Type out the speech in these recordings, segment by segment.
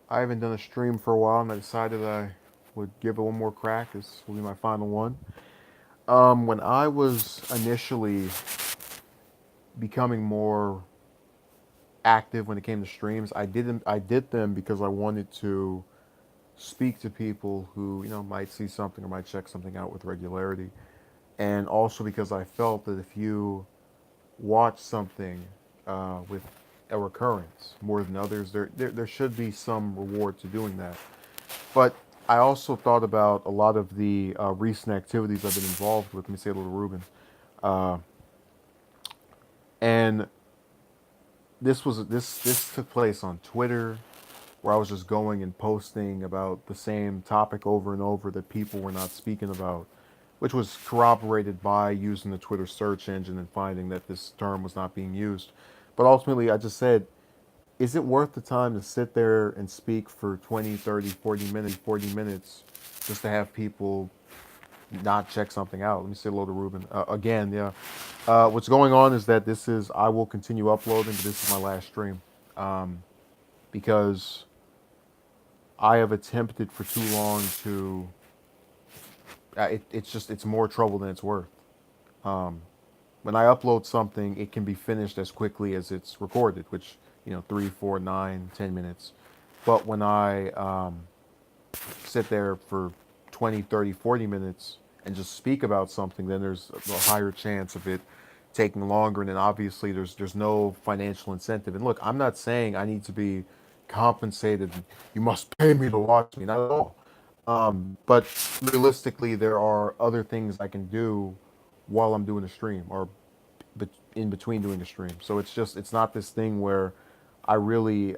I haven't done a stream for a while, and I decided I would give it one more crack. This will be my final one. When I was initially becoming more active when it came to streams, I did them because I wanted to speak to people who might see something or might check something out with regularity, and also because I felt that if you watch something with a recurrence more than others, there should be some reward to doing that. But I also thought about a lot of the recent activities I've been involved with. Let me say a little Ruben. Uh, and this took place on Twitter, where I was just going and posting about the same topic over and over that people were not speaking about, which was corroborated by using the Twitter search engine and finding that this term was not being used. But ultimately, I just said, is it worth the time to sit there and speak for 20, 30, 40 minutes just to have people not check something out? Let me say hello to Ruben. Again, yeah. What's going on is that I will continue uploading, but this is my last stream. Because I have attempted for too long to. It's more trouble than it's worth. Um, when I upload something, it can be finished as quickly as it's recorded, which 3, 4, 9, 10 minutes. But when I sit there for 20, 30, 40 minutes and just speak about something, then there's a higher chance of it taking longer. And then obviously there's no financial incentive. And look, I'm not saying I need to be compensated. You must pay me to watch me. Not at all. But realistically, there are other things I can do while I'm doing a stream or in between doing a stream. So it's not this thing where I really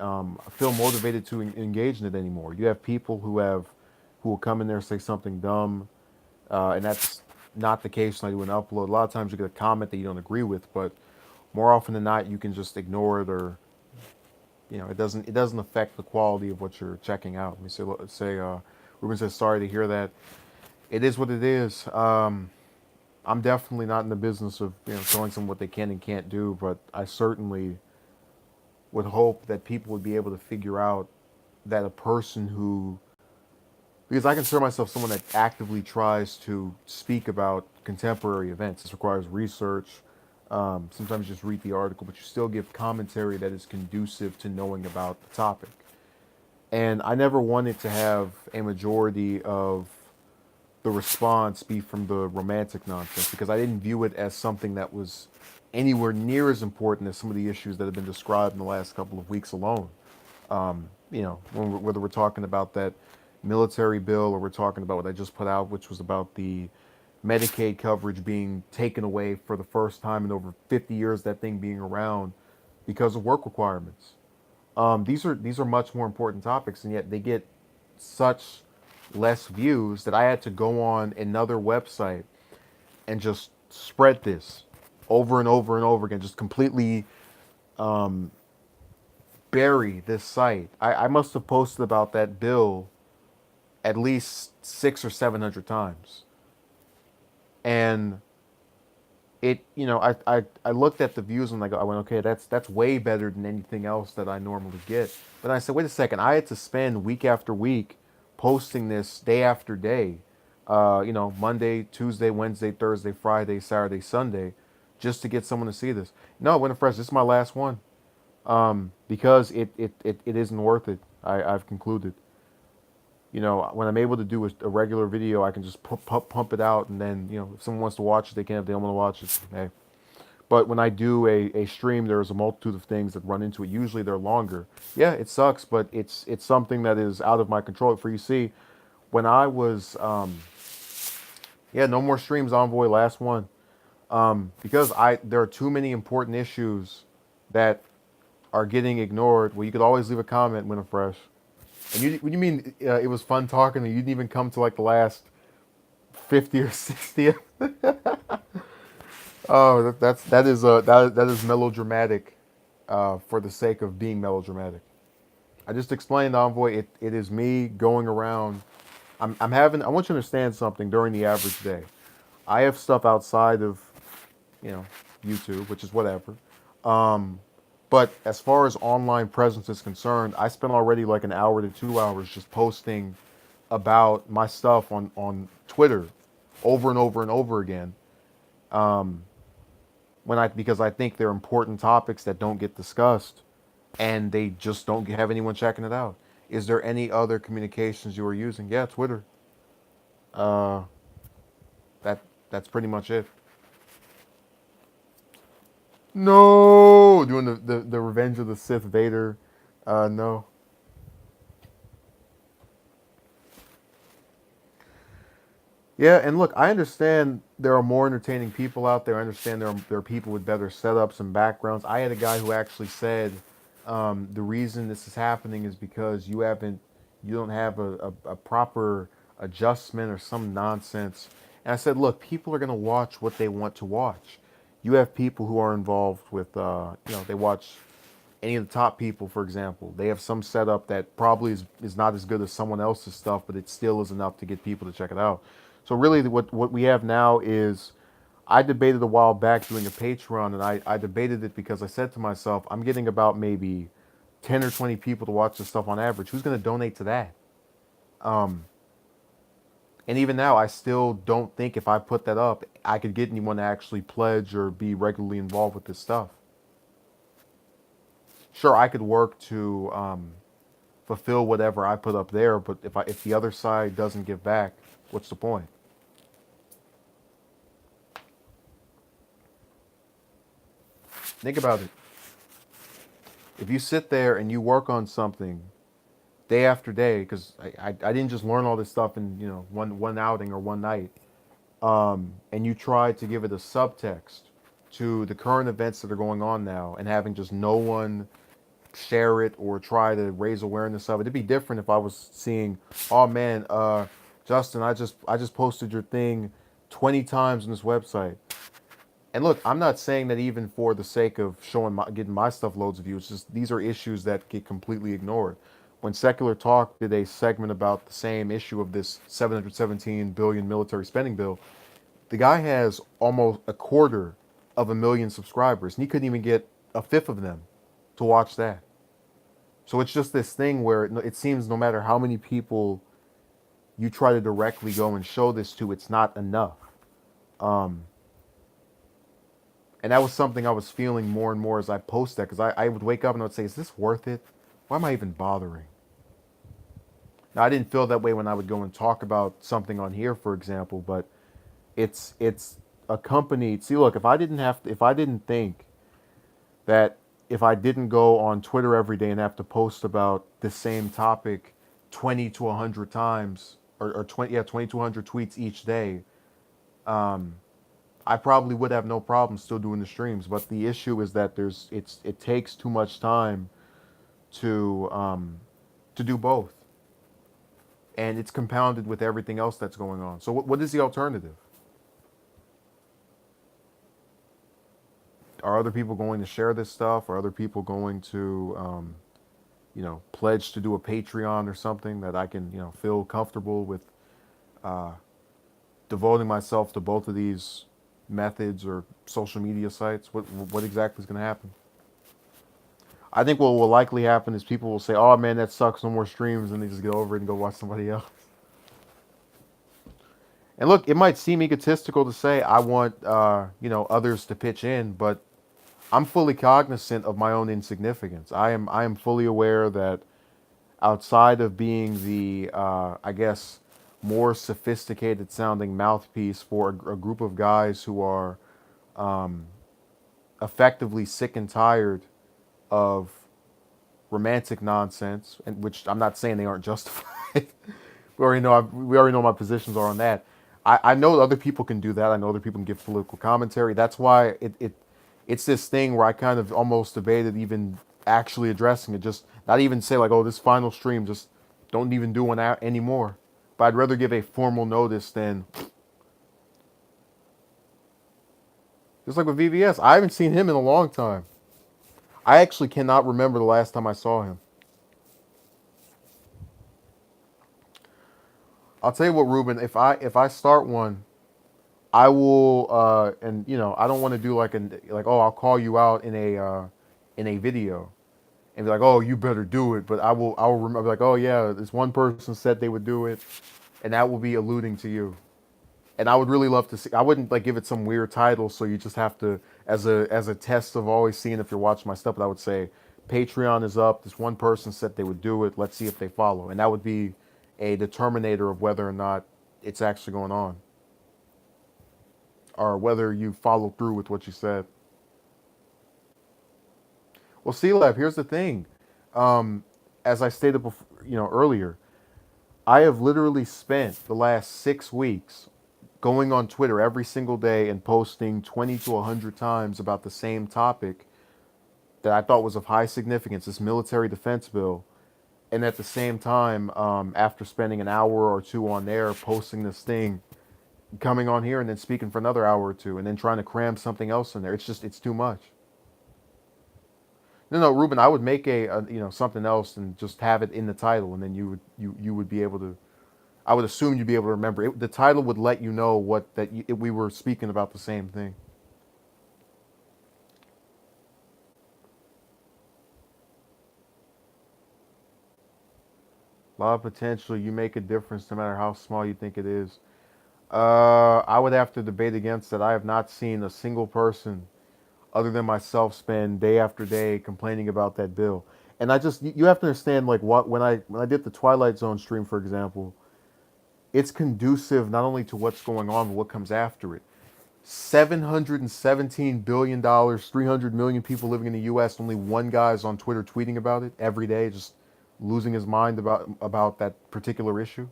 feel motivated to engage in it anymore. You have people who will come in there and say something dumb, and that's not the case when I do an upload. A lot of times you get a comment that you don't agree with, but more often than not you can just ignore it, or it doesn't affect the quality of what you're checking out. Let me say Ruben says sorry to hear that. It is what it is. I'm definitely not in the business of telling someone what they can and can't do, but I certainly would hope that people would be able to figure out that a person who, because I consider myself someone that actively tries to speak about contemporary events. This requires research. Sometimes you just read the article, but you still give commentary that is conducive to knowing about the topic. And I never wanted to have a majority of the response be from the romantic nonsense, because I didn't view it as something that was anywhere near as important as some of the issues that have been described in the last couple of weeks alone. Whether we're talking about that military bill or we're talking about what I just put out, which was about the Medicaid coverage being taken away for the first time in over 50 years, that thing being around because of work requirements. These are much more important topics, and yet they get such less views that I had to go on another website and just spread this over and over and over again, just completely bury this site. I must have posted about that bill at least 600 or 700 times, and I looked at the views and I went, okay, that's way better than anything else that I normally get. But I said, wait a second, I had to spend week after week posting this day after day, Monday, Tuesday, Wednesday, Thursday, Friday, Saturday, Sunday, just to get someone to see this. No, Winter Fresh, this is my last one, because it isn't worth it. I've concluded. When I'm able to do a regular video, I can just pump it out, and then if someone wants to watch it, they can. If they don't want to watch it, hey. But when I do a stream, there's a multitude of things that run into it. Usually they're longer. Yeah, it sucks, but it's something that is out of my control. For you see, when I was yeah, no more streams, Envoy, last one. Because I there are too many important issues that are getting ignored. Well, you could always leave a comment, Winter Fresh. And what do you mean it was fun talking to you? You didn't even come to like the last 50 or 60. Oh, that is melodramatic, for the sake of being melodramatic. I just explained, Envoy. It is me going around. I'm having. I want you to understand something during the average day. I have stuff outside of, you know, YouTube, which is whatever. But as far as online presence is concerned, I spent already like an hour to 2 hours just posting about my stuff on Twitter over and over and over again. Um, when I because I think they're important topics that don't get discussed, and they just don't have anyone checking it out. Is there any other communications you are using? Yeah, Twitter. Uh, that that's pretty much it. No, doing the Revenge of the Sith Vader. No. Yeah, and look, I understand there are more entertaining people out there. I understand there are people with better setups and backgrounds. I had a guy who actually said the reason this is happening is because you don't have a proper adjustment or some nonsense. And I said, look, people are going to watch what they want to watch. You have people who are involved with, they watch any of the top people, for example. They have some setup that probably is not as good as someone else's stuff, but it still is enough to get people to check it out. So really, what we have now is, I debated a while back doing a Patreon, and I debated it because I said to myself, I'm getting about maybe 10 or 20 people to watch this stuff on average. Who's going to donate to that? Um, and even now, I still don't think if I put that up, I could get anyone to actually pledge or be regularly involved with this stuff. Sure, I could work to fulfill whatever I put up there, but if the other side doesn't give back, what's the point? Think about it. If you sit there and you work on something day after day, because I didn't just learn all this stuff in one outing or one night, and you try to give it a subtext to the current events that are going on now, and having just no one share it or try to raise awareness of it. It'd be different if I was seeing, oh man, Justin, I just posted your thing 20 times on this website. And look, I'm not saying that even for the sake of getting my stuff loads of views. It's just these are issues that get completely ignored. When Secular Talk did a segment about the same issue of this 717 billion military spending bill, the guy has almost a quarter of a million subscribers, and he couldn't even get a fifth of them to watch that. So it's just this thing where it seems no matter how many people you try to directly go and show this to, it's not enough. Um, and that was something I was feeling more and more as I post that, because I would wake up and I would say, is this worth it? Why am I even bothering? Now, I didn't feel that way when I would go and talk about something on here, for example, but it's accompanied. See, look, if I didn't think that if I didn't go on Twitter every day and have to post about the same topic 20 to 100 times, or 20 to 100 tweets each day, um, I probably would have no problem still doing the streams. But the issue is that it takes too much time to to do both, and it's compounded with everything else that's going on. So what is the alternative? Are other people going to share this stuff? Are other people going to pledge to do a Patreon or something that I can feel comfortable with uh, devoting myself to both of these methods or social media sites? What exactly is going to happen? I think what will likely happen is people will say, "Oh man, that sucks. No more streams," and they just get over it and go watch somebody else. And look, it might seem egotistical to say I want others to pitch in, but I'm fully cognizant of my own insignificance. I am fully aware that outside of being the I guess more sophisticated sounding mouthpiece for a group of guys who are um, effectively sick and tired of romantic nonsense, and which I'm not saying they aren't justified. We already know my positions are on that. I know other people can do that. I know other people can give political commentary. That's why it's this thing where I kind of almost debated even actually addressing it. Just not even say like, oh, this final stream, just don't even do one out anymore. But I'd rather give a formal notice than just like with VVS. I haven't seen him in a long time. I actually cannot remember the last time I saw him. I'll tell you what, Ruben. If I start one, I will, and I don't want to do like oh, I'll call you out in a in a video and be like, "Oh, you better do it." But I will remember like, "Oh yeah, this one person said they would do it," and that will be alluding to you. And I would really love to see. I wouldn't like give it some weird title, so you just have to, as a test of always seeing if you're watching my stuff. But I would say, Patreon is up. This one person said they would do it. Let's see if they follow, and that would be a determinator of whether or not it's actually going on, or whether you follow through with what you said. Well, C-Lab, here's the thing. Um, as I stated before, earlier, I have literally spent the last 6 weeks going on Twitter every single day and posting 20 to 100 times about the same topic that I thought was of high significance, this military defense bill. And at the same time, after spending an hour or two on there posting this thing, coming on here and then speaking for another hour or two, and then trying to cram something else in there, it's too much. No, Ruben, I would make something else and just have it in the title, and then you would be able to. I would assume you'd be able to remember it. The title would let you know we were speaking about the same thing. A lot of potential. You make a difference no matter how small you think it is. I would have to debate against that. I have not seen a single person other than myself spend day after day complaining about that bill. And you have to understand like what when I did the Twilight Zone stream, for example, it's conducive not only to what's going on but what comes after it. $717 billion, 300 million people living in the U.S. Only one guy's on Twitter tweeting about it every day, just losing his mind about that particular issue.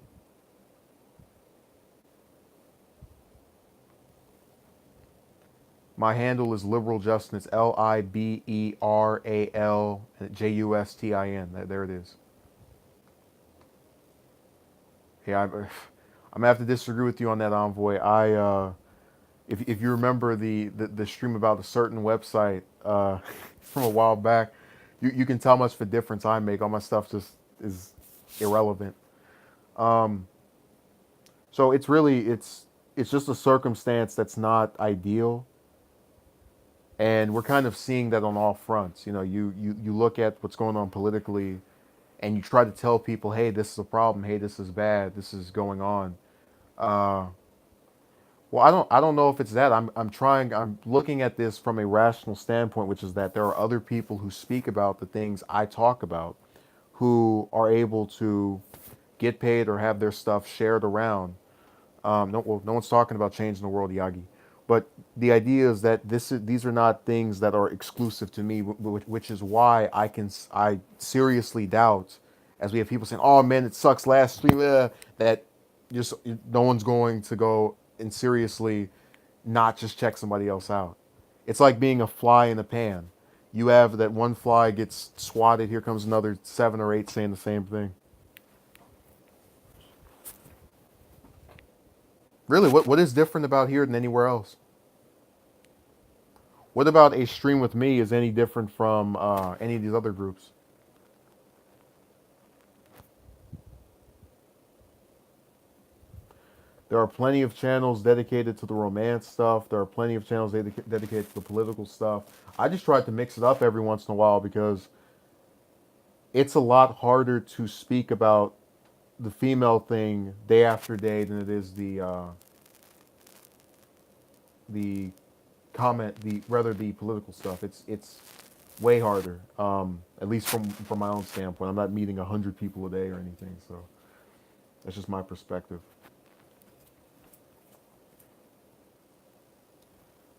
My handle is Liberal Justin. It's LIBERALJUSTIN. There it is. Yeah, I'm gonna have to disagree with you on that, Envoy. If you remember the stream about a certain website from a while back, you can tell how much of a difference I make. All my stuff just is irrelevant. Um, so it's just a circumstance that's not ideal, and we're kind of seeing that on all fronts. You look at what's going on politically, and you try to tell people, hey, this is a problem. Hey, this is bad. This is going on. Uh, Well, I don't know if it's that. I'm looking at this from a rational standpoint, which is that there are other people who speak about the things I talk about who are able to get paid or have their stuff shared around. No one's talking about changing the world, Yagi. But the idea is that these are not things that are exclusive to me, which is why I seriously doubt, as we have people saying, "Oh man, it sucks last stream," that just no one's going to go and seriously not just check somebody else out. It's like being a fly in a pan. You have that one fly gets swatted. Here comes another 7 or 8 saying the same thing. Really, what is different about here than anywhere else? What about a stream with me is any different from any of these other groups? There are plenty of channels dedicated to the romance stuff. There are plenty of channels dedicated to the political stuff. I just tried to mix it up every once in a while because it's a lot harder to speak about the female thing day after day than it is the the political stuff. It's way harder. At least from my own standpoint. I'm not meeting 100 people a day or anything, so that's just my perspective.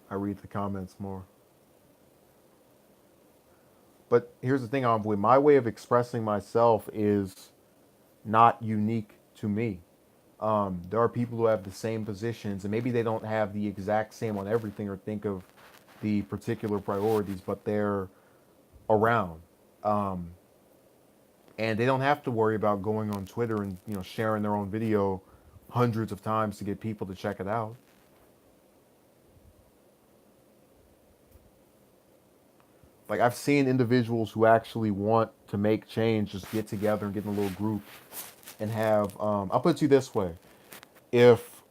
I read the comments more. But here's the thing, Envoy. My way of expressing myself is not unique to me. There are people who have the same positions, and maybe they don't have the exact same on everything or think of the particular priorities, but they're around. Um, and they don't have to worry about going on Twitter and sharing their own video hundreds of times to get people to check it out. Like I've seen individuals who actually want to make change just get together and get in a little group and have. I'll put it to you this way: if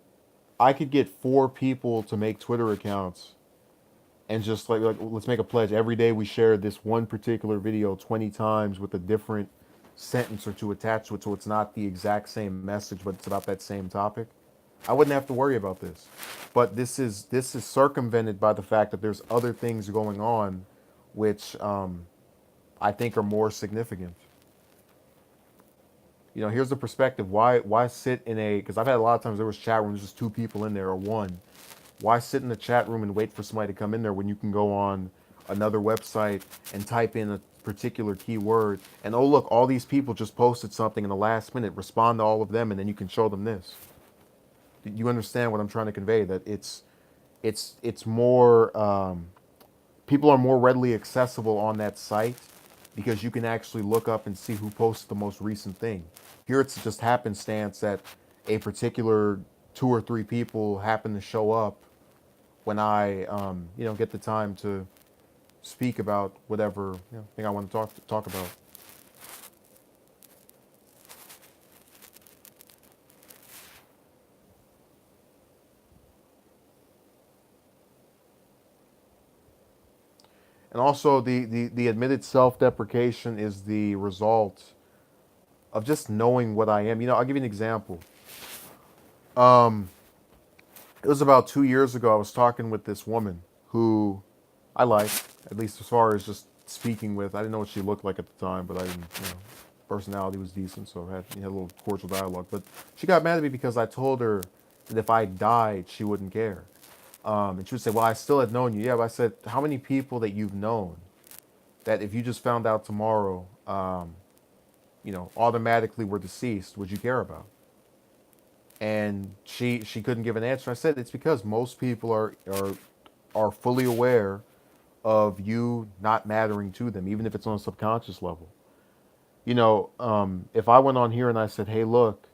I could get 4 people to make Twitter accounts and just like let's make a pledge. Every day we share this one particular video 20 times with a different sentence or two attached to it, so it's not the exact same message, but it's about that same topic. I wouldn't have to worry about this. But this is circumvented by the fact that there's other things going on, which I think are more significant. Here's the perspective. Why sit in a? Because I've had a lot of times there was chat rooms, just two people in there or one. Why sit in the chat room and wait for somebody to come in there when you can go on another website and type in a particular keyword and oh look, all these people just posted something in the last minute. Respond to all of them and then you can show them this. You understand what I'm trying to convey? That it's more people are more readily accessible on that site because you can actually look up and see who posted the most recent thing. Here it's just happenstance that a particular two or three people happen to show up when I get the time to speak about whatever thing I want to talk about. And also the admitted self-deprecation is the result of just knowing what I am. I'll give you an example. Um, it was about 2 years ago. I was talking with this woman who I liked, at least as far as just speaking with. I didn't know what she looked like at the time, but I didn't, personality was decent, so I had a little cordial dialogue. But she got mad at me because I told her that if I died, she wouldn't care. And she would say, "Well, I still had known you." Yeah, but I said, "How many people that you've known that if you just found out tomorrow, automatically were deceased, would you care about?" And she couldn't give an answer. I said, "It's because most people are fully aware of you not mattering to them, even if it's on a subconscious level." If I went on here and I said, "Hey, look,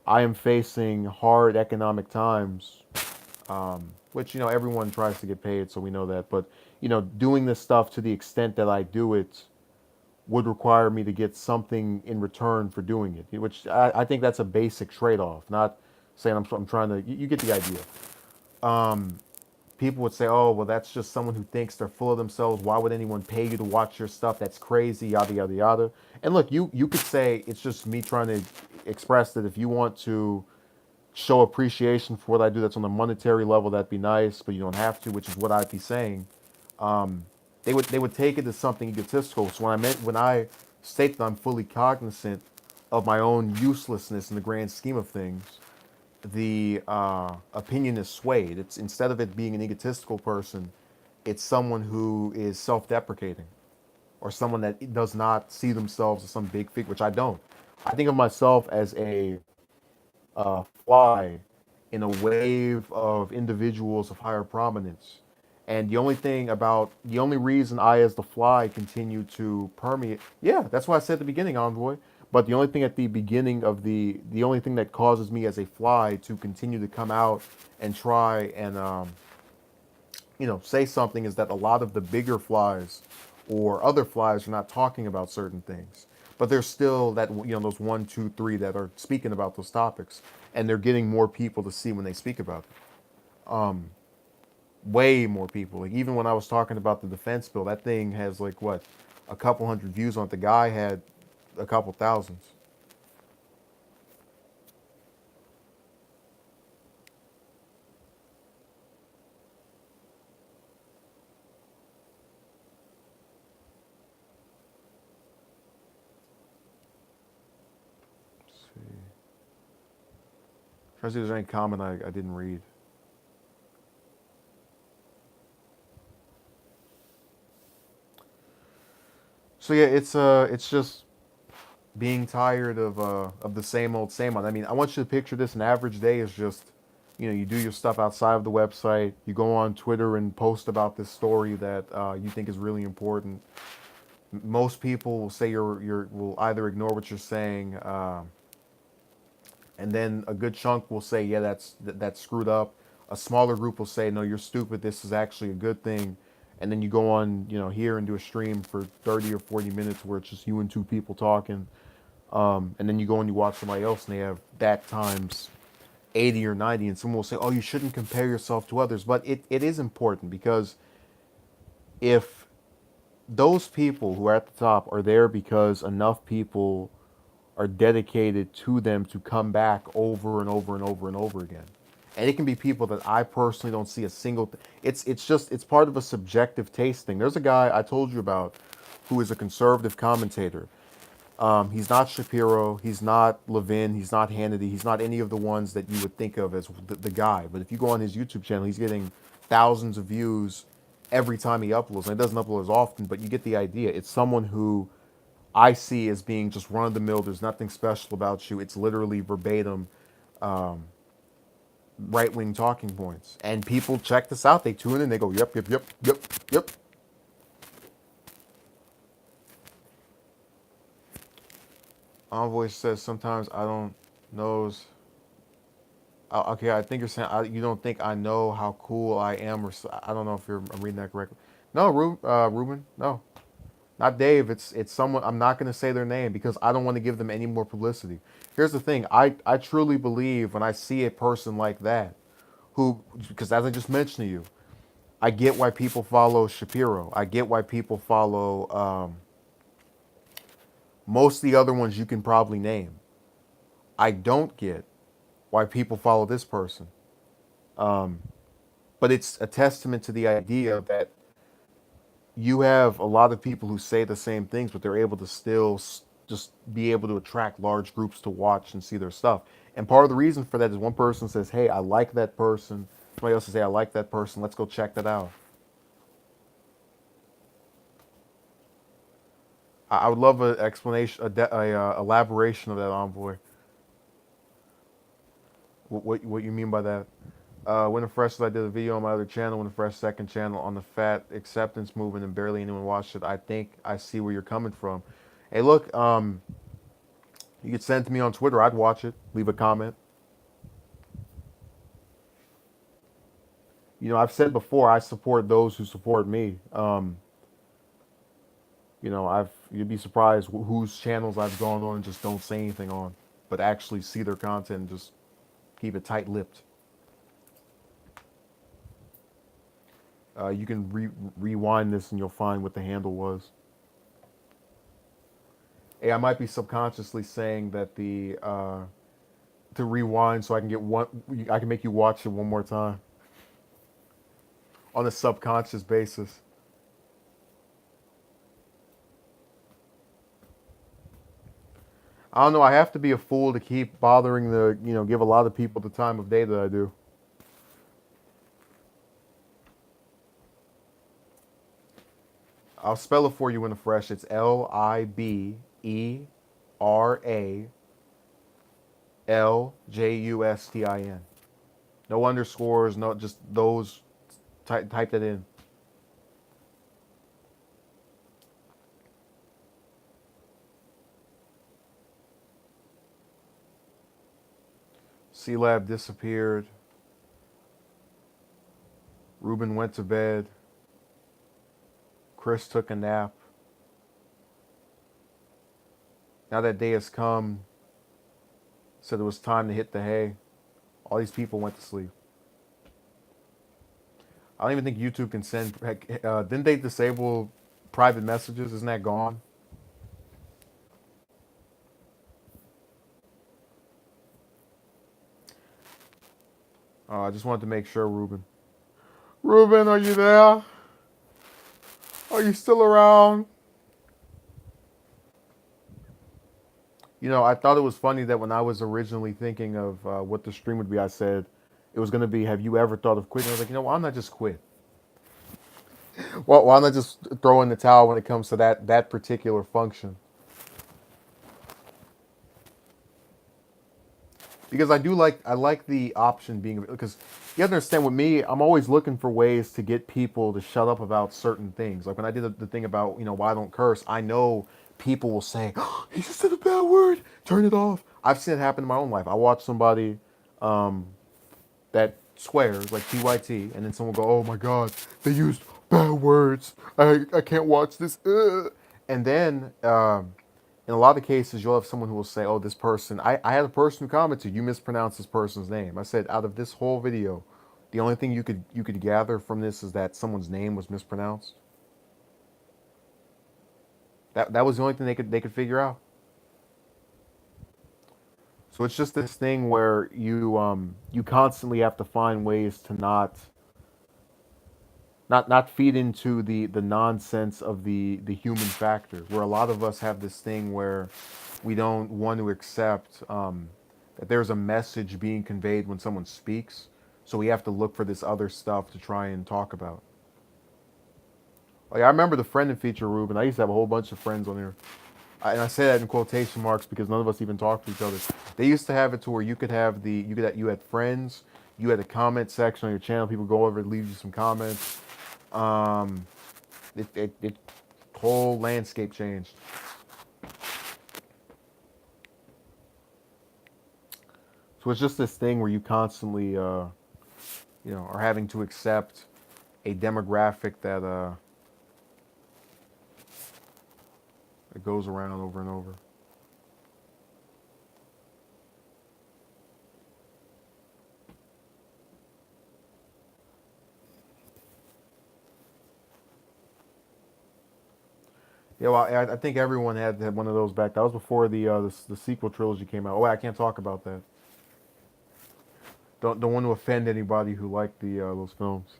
I am facing hard economic times," which everyone tries to get paid, so we know that. But doing this stuff to the extent that I do it would require me to get something in return for doing it, which I think that's a basic trade-off. Not saying I'm trying to. You get the idea. Um, People would say, "Oh, well, that's just someone who thinks they're full of themselves. Why would anyone pay you to watch your stuff? That's crazy." Yada yada yada. And look, you could say it's just me trying to express that if you want to show appreciation for what I do, that's on a monetary level, that'd be nice, but you don't have to, which is what I'd be saying. Um, they would take it as something egotistical. So when I state that I'm fully cognizant of my own uselessness in the grand scheme of things, the opinion is swayed. It's instead of it being an egotistical person, it's someone who is self-deprecating or someone that does not see themselves as some big figure, which I don't. I think of myself as a fly in a wave of individuals of higher prominence. And the only reason I, as the fly, continue to permeate, yeah, that's what I said at the beginning, Envoy. But the only thing at the beginning of the only thing that causes me as a fly to continue to come out and try and, say something is that a lot of the bigger flies or other flies are not talking about certain things. But there's still that, those one, two, three that are speaking about those topics. And they're getting more people to see when they speak about it. Way more people. Like even when I was talking about the defense bill, that thing has like what, a couple hundred views on it. The guy had a couple thousands. Let's see. Trying to see if there's any comment I didn't read. So yeah, it's just being tired of the same old. I mean, I want you to picture this: an average day is just, you do your stuff outside of the website. You go on Twitter and post about this story that you think is really important. Most people will say will either ignore what you're saying, and then a good chunk will say, yeah, that's screwed up. A smaller group will say, no, you're stupid. This is actually a good thing. And then you go on, here and do a stream for 30 or 40 minutes where it's just you and two people talking. And then you go and you watch somebody else and they have that times 80 or 90, and someone will say, oh, you shouldn't compare yourself to others. But it is important, because if those people who are at the top are there because enough people are dedicated to them to come back over and over and over and over again. And it can be people that I personally don't see a single it's part of a subjective taste thing. There's a guy I told you about who is a conservative commentator. He's not Shapiro, he's not Levin, he's not Hannity, he's not any of the ones that you would think of as the guy. But if you go on his YouTube channel, he's getting thousands of views every time he uploads. And it doesn't upload as often, but you get the idea. It's someone who I see as being just run of the mill. There's nothing special about you. It's literally verbatim right wing talking points. And people check this out. They tune in. They go, yep, yep, yep, yep, yep. Envoy says sometimes I don't knows. Okay, I think you're saying you don't think I know how cool I am, or I don't know if I'm reading that correctly. No, Ruben, no. Not Dave. It's someone. I'm not going to say their name because I don't want to give them any more publicity. Here's the thing. I truly believe when I see a person like that, who, because as I just mentioned to you, I get why people follow Shapiro. I get why people follow most of the other ones you can probably name. I don't get why people follow this person. But it's a testament to the idea that you have a lot of people who say the same things, but they're able to still just be able to attract large groups to watch and see their stuff. And part of the reason for that is one person says, "Hey, I like that person." Somebody else says, "Hey, I like that person. Let's go check that out." I would love an explanation, elaboration of that, Envoy. What you mean by that? Winter Fresh said I did a video on my other channel, Winter Fresh second channel, on the fat acceptance movement, and barely anyone watched it. I think I see where you're coming from. Hey, look, you could send it to me on Twitter. I'd watch it. Leave a comment. You know, I've said before, I support those who support me. You know, you'd be surprised whose channels I've gone on and just don't say anything on, but actually see their content and just keep it tight-lipped. You can rewind this and you'll find what the handle was. Hey, I might be subconsciously saying that the to rewind so I can get one. I can make you watch it one more time on a subconscious basis. I don't know. I have to be a fool to keep bothering give a lot of people the time of day that I do. I'll spell it for you in the fresh. It's LIBERALJUSTIN. No underscores. No, just those. Type that in. C-Lab disappeared. Ruben went to bed. Chris took a nap. Now that day has come. Said it was time to hit the hay. All these people went to sleep. I don't even think YouTube can send. Didn't they disable private messages? Isn't that gone? I just wanted to make sure, Ruben. Ruben, are you there? Are you still around? You know, I thought it was funny that when I was originally thinking of what the stream would be, I said it was going to be, have you ever thought of quitting? I was like, why not just quit? Why not just throw in the towel when it comes to that particular function? Because I like the option being, because you have to understand with me, I'm always looking for ways to get people to shut up about certain things. Like when I did the thing about why I don't curse, I know people will say, oh, he just said a bad word, turn it off. I've seen it happen in my own life. I watch somebody that swears like TYT, and then someone will go, oh my god, they used bad words. I can't watch this. And then in a lot of cases, you'll have someone who will say, "Oh, this person." I had a person who commented, "You mispronounced this person's name." I said, "Out of this whole video, the only thing you could gather from this is that someone's name was mispronounced." That was the only thing they could figure out. So it's just this thing where you constantly have to find ways to not feed into the nonsense of the human factor, where a lot of us have this thing where we don't want to accept that there's a message being conveyed when someone speaks, so we have to look for this other stuff to try and talk about. Like, I remember the friend and feature, Ruben. I used to have a whole bunch of friends on there, and I say that in quotation marks because none of us even talk to each other. They used to have it to where you had friends, you had a comment section on your channel. People go over and leave you some comments. Um, it whole landscape changed. So it's just this thing where you constantly, are having to accept a demographic that goes around over and over. Yeah, well, I think everyone had one of those back. That was before the sequel trilogy came out. Oh, wait, I can't talk about that. Don't want to offend anybody who liked the those films.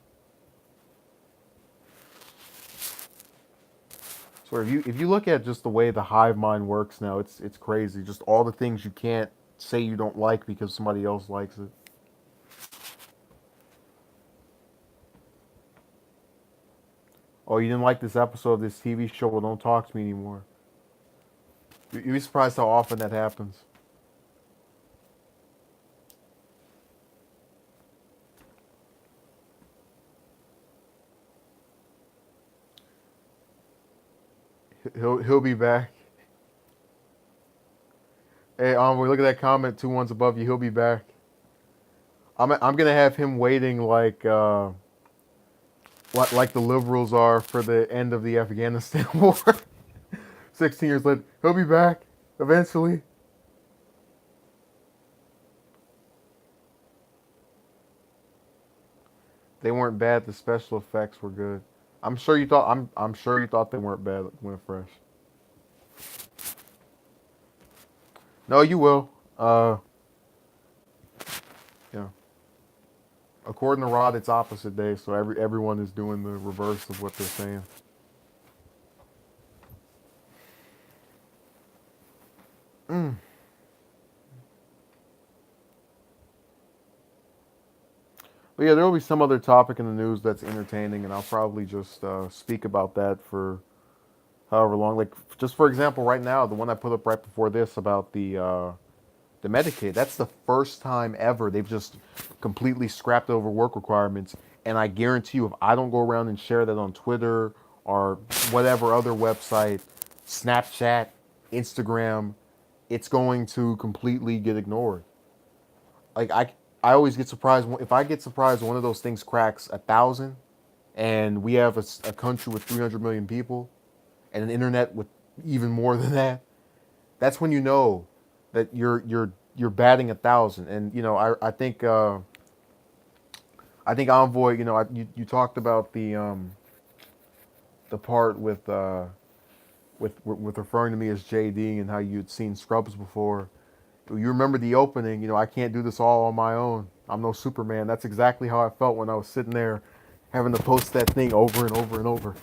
So if you look at just the way the hive mind works now, it's crazy. Just all the things you can't say you don't like because somebody else likes it. Oh, you didn't like this episode of this TV show? Well, don't talk to me anymore. You'd be surprised how often that happens. He'll be back. Hey, look at that comment 2 ones above you. He'll be back. I'm gonna have him waiting like the liberals are for the end of the Afghanistan war. 16 years later, he'll be back eventually. They weren't bad. The special effects were good. I'm sure you thought they weren't bad when it fresh. No, you will. Yeah. According to Rod, it's opposite day, so everyone is doing the reverse of what they're saying. Mm. But yeah, there will be some other topic in the news that's entertaining, and I'll probably just speak about that for however long. Like, just for example, right now, the one I put up right before this about the Medicaid. That's the first time ever they've just completely scrapped over work requirements. And I guarantee you, if I don't go around and share that on Twitter or whatever other website, Snapchat, Instagram, it's going to completely get ignored. Like I always get surprised if I get surprised when one of those things cracks 1,000, and we have a country with 300 million people, and an internet with even more than that. That's when you know that you're batting 1,000. And I think Envoy. You talked about the part with referring to me as JD and how you'd seen Scrubs before. You remember the opening. I can't do this all on my own. I'm no Superman. That's exactly how I felt when I was sitting there having to post that thing over and over and over.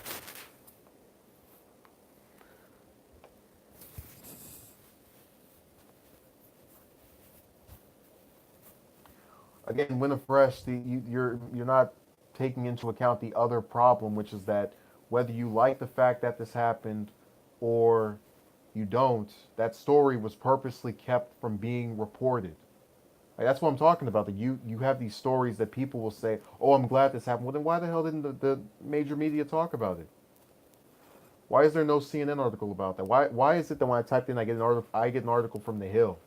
Again, Winifresh, you're not taking into account the other problem, which is that whether you like the fact that this happened or you don't, that story was purposely kept from being reported. Like, that's what I'm talking about. That you have these stories that people will say, "Oh, I'm glad this happened." Well, then why the hell didn't the major media talk about it? Why is there no CNN article about that? Why is it that when I typed in, I get an article from The Hill?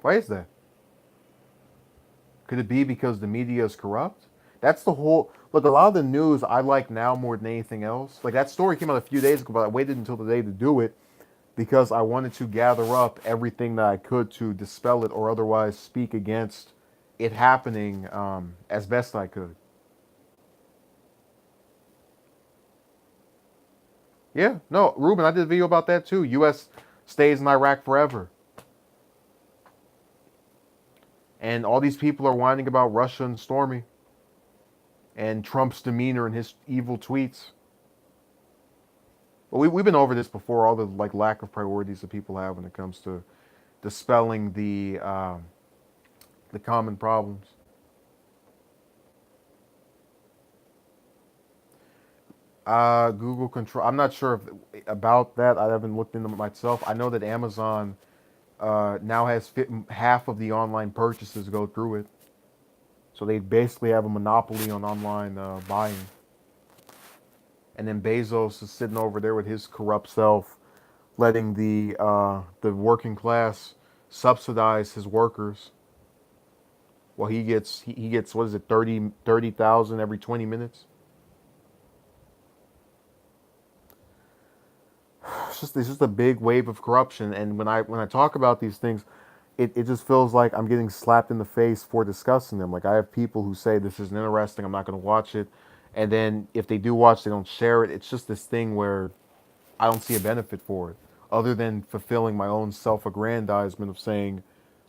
Why is that? Could it be because the media is corrupt? That's the whole. Look, a lot of the news I like now more than anything else. Like that story came out a few days ago, but I waited until the day to do it because I wanted to gather up everything that I could to dispel it or otherwise speak against it happening as best I could. Yeah, no, Ruben, I did a video about that too. U.S. stays in Iraq forever. And all these people are whining about Russia and Stormy and Trump's demeanor and his evil tweets. But we've been over this before, all the like lack of priorities that people have when it comes to dispelling the common problems. Google control. I'm not sure if, about that. I haven't looked into it myself. I know that Amazon now has half of the online purchases go through it. So they basically have a monopoly on online buying. And then Bezos is sitting over there with his corrupt self, letting the working class subsidize his workers. Well, he gets what is it 30,000 every 20 minutes. It's just a big wave of corruption. And when I talk about these things, it just feels like I'm getting slapped in the face for discussing them. Like I have people who say this isn't interesting, I'm not going to watch it, and then if they do watch, they don't share it. It's just this thing where I don't see a benefit for it, other than fulfilling my own self-aggrandizement of saying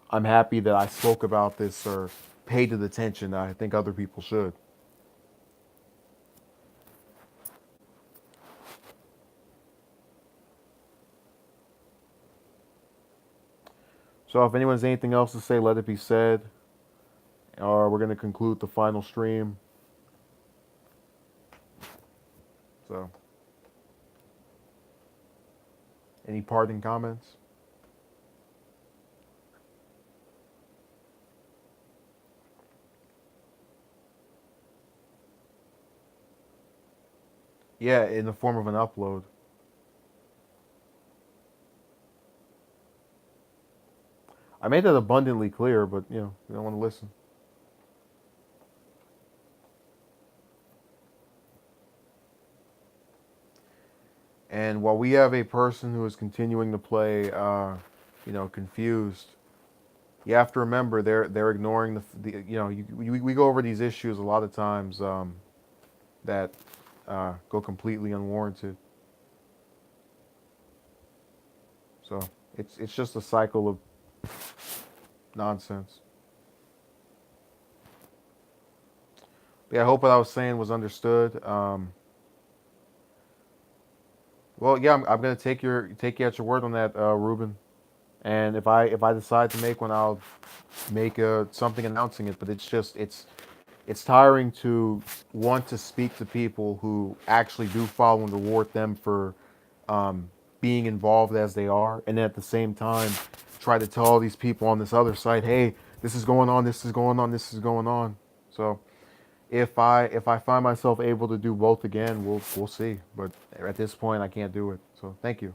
I'm happy that I spoke about this or paid it attention that I think other people should. So if anyone has anything else to say, let it be said, or we're going to conclude the final stream. So, any parting comments? Yeah, in the form of an upload. I made that abundantly clear, but you don't want to listen. And while we have a person who is continuing to play, confused, you have to remember they're ignoring we go over these issues a lot of times that go completely unwarranted. So it's just a cycle of nonsense. But yeah, I hope what I was saying was understood. Well, yeah, I'm gonna take you at your word on that, Ruben. And if I decide to make one, I'll make something announcing it. But it's tiring to want to speak to people who actually do follow and reward them for being involved as they are, and then at the same time try to tell all these people on this other side, hey, this is going on, this is going on, this is going on. So if I find myself able to do both again, we'll see. But at this point, I can't do it. So thank you.